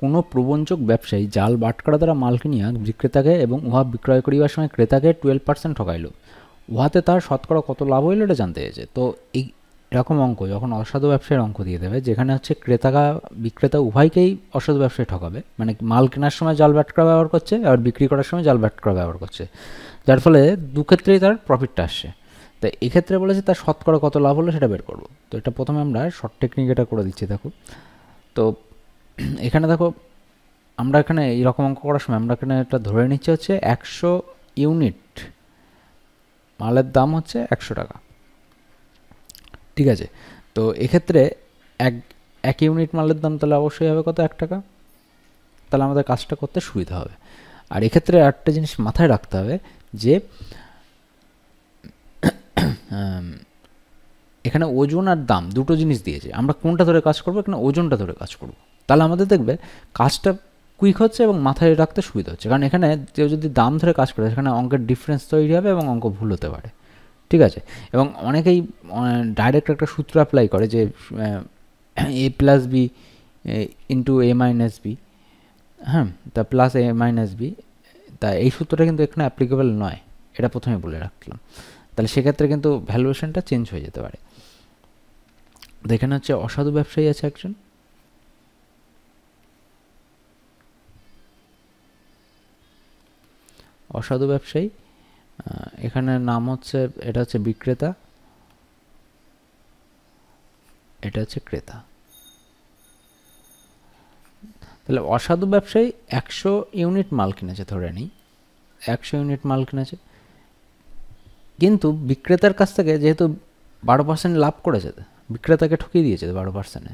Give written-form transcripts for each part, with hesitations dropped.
কোনো প্রবঞ্চক ব্যবসায়ী জাল বাটখারা দ্বারা মাল কিনিয়া বিক্রেতাকে এবং উহা বিক্রয় করিবার সময় ক্রেতাকে 12% ঠকাইল, উহাতে তার শতকরা কত লাভ হইল এটা জানতে চেয়েছে। তো এই এরকম অঙ্ক যখন অসাধু ব্যবসায়ীর অঙ্ক দিয়ে দেবে, যেখানে হচ্ছে বিক্রেতা উভয়কেই অসাধু ব্যবসায়ী ঠকাবে, মানে মাল কেনার সময় জাল বাটখারা ব্যবহার করছে আর বিক্রি করার সময় জাল বাটখারা ব্যবহার করছে, যার ফলে দুক্ষেত্রেই তার প্রফিটটা আসছে। তো এক্ষেত্রে বলেছে তার শতকরা কত লাভ হলো সেটা বের করবো। তো এটা প্রথমে আমরা শর্ট টেকনিক এটা করে দিচ্ছি। দেখো, তো এখানে দেখো, আমরা এখানে এইরকম অঙ্ক করার সময় আমরা এখানে এটা ধরে নিচ্ছি হচ্ছে 100 ইউনিট মালের দাম হচ্ছে 100 টাকা, ঠিক আছে। তো এক্ষেত্রে এক ইউনিট মালের দাম তাহলে অবশ্যই হবে কত, 1 টাকা। তাহলে আমাদের কাজটা করতে সুবিধা হবে। আর এক্ষেত্রে একটা জিনিস মাথায় রাখতে হবে যে এখানে ওজন আর দাম দুটো জিনিস দিয়েছে, আমরা কোনটা ধরে কাজ করবো, এখানে ওজনটা ধরে কাজ করব। তাহলে আমাদের দেখবে কাজটা কুইক হচ্ছে এবং মাথায় রাখতে সুবিধা হচ্ছে। কারণ এখানে কেউ যদি দাম ধরে কাজ করে সেখানে অঙ্কের ডিফারেন্স তৈরি হবে এবং অঙ্ক ভুল হতে পারে, ঠিক আছে। এবং অনেকেই ডাইরেক্ট একটা সূত্র অ্যাপ্লাই করে যে এ প্লাস বি ইন্টু এ মাইনাস বি, হ্যাঁ, তা প্লাস এ মাইনাস বি, তা এই সূত্রটা কিন্তু এখানে অ্যাপ্লিকেবল নয়, এটা প্রথমে বলে রাখলাম। তাহলে সেক্ষেত্রে কিন্তু ভ্যালুয়েশনটা চেঞ্জ হয়ে যেতে পারে। এখানে হচ্ছে অসাধু ব্যবসায়ী আছে একজন, অসাধু ব্যবসায়ী, এখানে নাম হচ্ছে, এটা হচ্ছে বিক্রেতা, এটা হচ্ছে ক্রেতা। তাহলে অসাধু ব্যবসায়ী 100 ইউনিট মাল কিনেছে, ধরে নিই 100 ইউনিট মাল কিনেছে, কিন্তু বিক্রেতার কাছ থেকে যেহেতু 12% লাভ করেছে, বিক্রেতাকে ঠকিয়ে দিয়েছে 12%।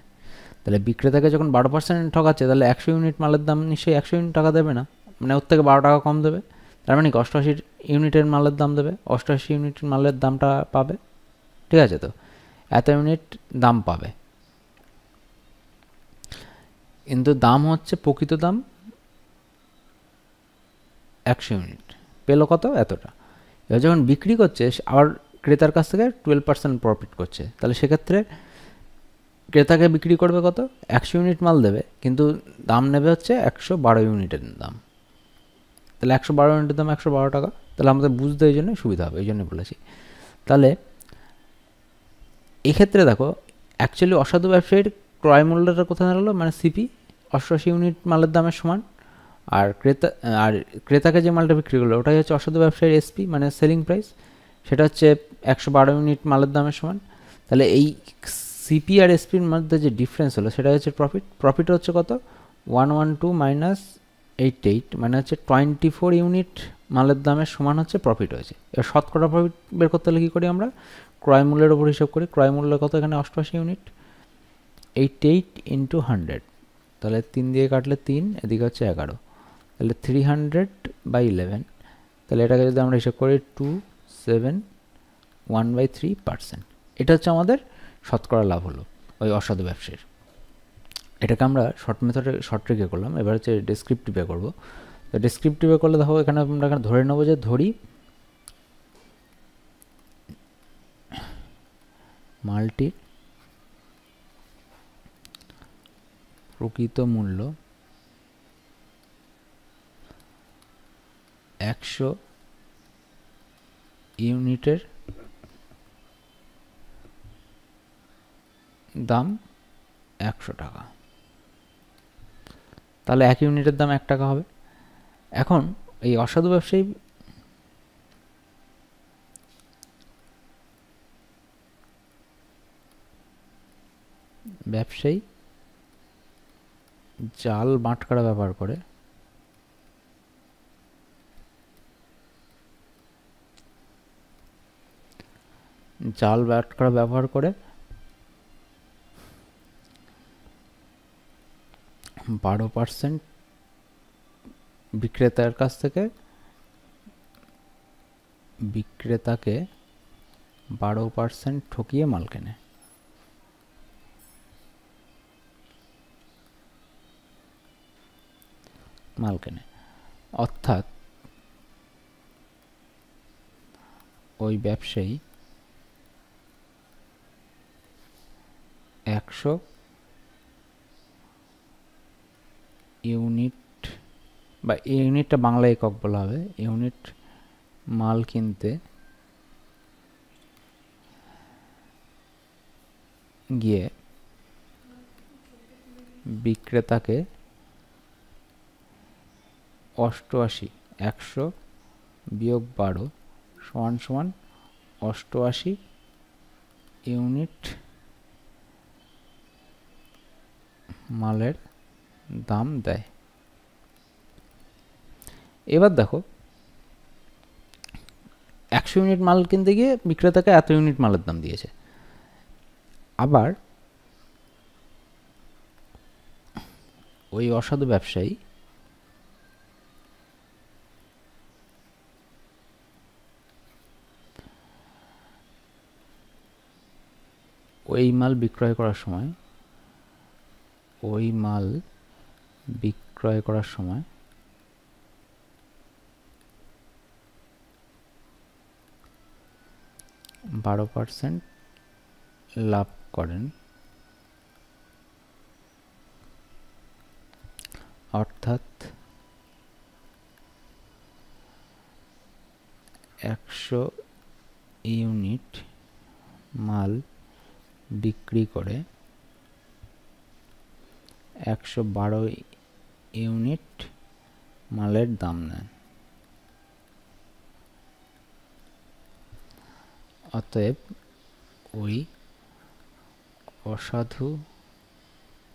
তাহলে বিক্রেতাকে যখন 12% ঠকাচ্ছে, তাহলে 100 ইউনিট মালের দাম নিশ্চয়ই 100 ইউনিট টাকা দেবে না, মানে ওর থেকে 12 টাকা কম দেবে। তার মানে 88 ইউনিটের মালের দাম দেবে, 88 ইউনিটের মালের দামটা পাবে, ঠিক আছে। তো এত ইউনিট দাম পাবে, কিন্তু দাম হচ্ছে প্রকৃত দাম 100 ইউনিট, পেলো কত, এতটা। এবার যখন বিক্রি করছে আবার ক্রেতার কাছ থেকে 12% প্রফিট করছে, তাহলে সেক্ষেত্রে ক্রেতাকে বিক্রি করবে কত, 100 ইউনিট মাল দেবে, কিন্তু দাম নেবে হচ্ছে 112 ইউনিটের দাম। তাহলে 112 ইউনিটের দাম 112 টাকা। তাহলে আমাদের বুঝতে এই জন্য সুবিধা হবে, এই জন্য বলেছি। তাহলে এক্ষেত্রে দেখো, অ্যাকচুয়ালি অসাধু ব্যবসায়ীর ক্রয় মূল্যটা কোথায় দাঁড়ালো, মানে সিপি 88 ইউনিট মালের দামের সমান, আর ক্রেতাকে যে মালটা বিক্রি করলো ওটাই হচ্ছে অসাধু ব্যবসায়ীর এসপি, মানে সেলিং প্রাইস, সেটা হচ্ছে 112 ইউনিট মালের দামের সমান। তাহলে এই সিপি আর এসপির মধ্যে যে ডিফারেন্স হলো সেটা হচ্ছে প্রফিট হচ্ছে কত, 112 মাইনাস 88, মানে হচ্ছে 24 ইউনিট মালের দামের সমান হচ্ছে প্রফিট হয়েছে। এবার শতকরা প্রফিট বের করতে হলে কী করি আমরা, ক্রয় মূল্যের ওপর হিসাব করি। ক্রয় মূল্য কত এখানে, 88 ইউনিট, 88 ইন্টু 100, তাহলে 3 দিয়ে কাটলে 3, এদিকে হচ্ছে 11, তাহলে 300/11। তাহলে এটাকে যদি আমরা হিসাব করি 271/3%, এটা হচ্ছে আমাদের শতকরা লাভ হলো ওই অসাধু ব্যবসায়ীর। এটাকে আমরা শর্ট ট্রিকে করলাম। এবার হচ্ছে ডেসক্রিপটিভে করবো। তো ডেসক্রিপটিভে করলে দেখো এখানে আমরা ধরে নেবো যে ধরি মালটির প্রকৃত মূল্য 100 ইউনিটের দাম 100 টাকা, তাহলে 1 ইউনিটের দাম 1 টাকা হবে। এখন এই অসাধু ব্যবসায়ী জাল বাটখারা ব্যবহার করে জাল বাটখারা ব্যবহার করে 12% বিক্রেতাকে 12% ঠকিয়ে মাল কেনে। অর্থাৎ ওই ব্যবসায়ী 100 ইউনিট বা ইউনিটটা বাংলা একক বলা হবে, ইউনিট মাল কিনতে গিয়ে বিক্রেতাকে 88 100 বিয়োগ 12 সমান সমান 88 ইউনিট মালের দাম দেয়। এবার দেখো 100 ইউনিট মাল কিনতে গিয়ে বিক্রেতাকে এত ইউনিট মালের দাম দিয়েছে। আবার ওই অসাধু ব্যবসায়ী ওই মাল বিক্রয় করার সময় 12% লাভ করেন, অর্থাৎ 100 ইউনিট মাল বিক্রি করে 112 ইউনিট মালের দাম নেন। অতএব ওই অসাধু,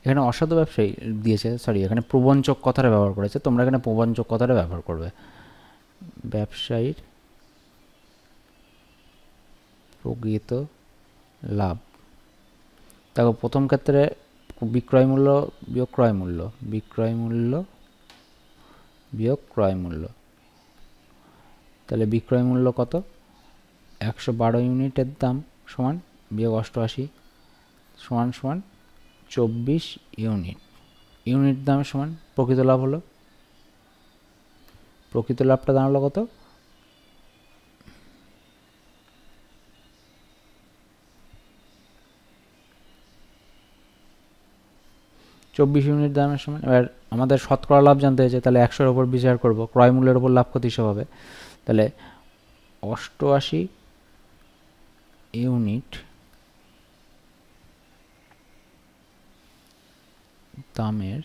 এখানে অসাধু ব্যবসায়ী দিয়েছে, সরি এখানে প্রবঞ্চক কথাটা ব্যবহার করেছে, তোমরা এখানে প্রবঞ্চক কথাটা ব্যবহার করবে। ব্যবসায়ীর প্রকৃত লাভ, দেখো প্রথম ক্ষেত্রে বিক্রয় মূল্য বিয়োগ ক্রয় মূল্য, বিক্রয় মূল্য বিয়োগ ক্রয় মূল্য, তাহলে বিক্রয় মূল্য কত? 112 ইউনিটের দাম সমান বিয়োগ 88 সমান সমান 24 ইউনিট। ইউনিট দাম সমান প্রকৃত লাভ হলো, প্রকৃত লাভটা দাঁড়ালো কত? 24 ইউনিট দামের সমান। এবার আমাদের শতকরা লাভ জানতে হয়েছে, তাহলে 100-এর ওপর বিচার করব, ক্রয় মূল্যের ওপর লাভ ক্ষতি হিসাব হবে। তাহলে 88 ইউনিট দামের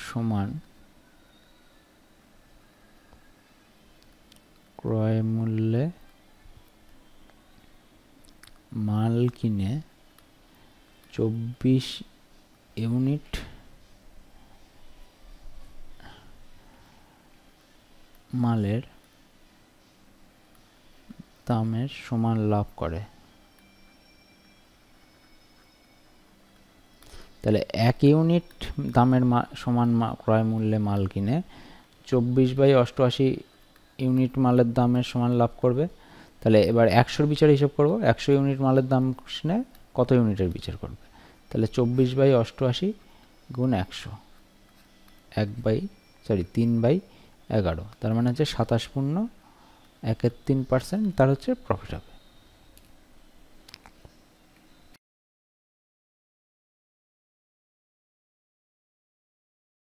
সমান ক্রয় মূল্যে মাল কিনে 24 ইউনিট মালের দামের সমান লাভ করে। তাহলে 1 ইউনিট দামের সমান ক্রয় মূল্যে মাল কিনে 24/88 ইউনিট মালের দামের সমান লাভ করবে। তাহলে এবার 100-র বিচার হিসাব করব, 100 ইউনিট মালের দাম শুনে কত ইউনিটের বিচার করবে? তাহলে 24/88 গুণ 100 3/11, তার মানে হচ্ছে 27.13%, তার হচ্ছে প্রফিট হবে।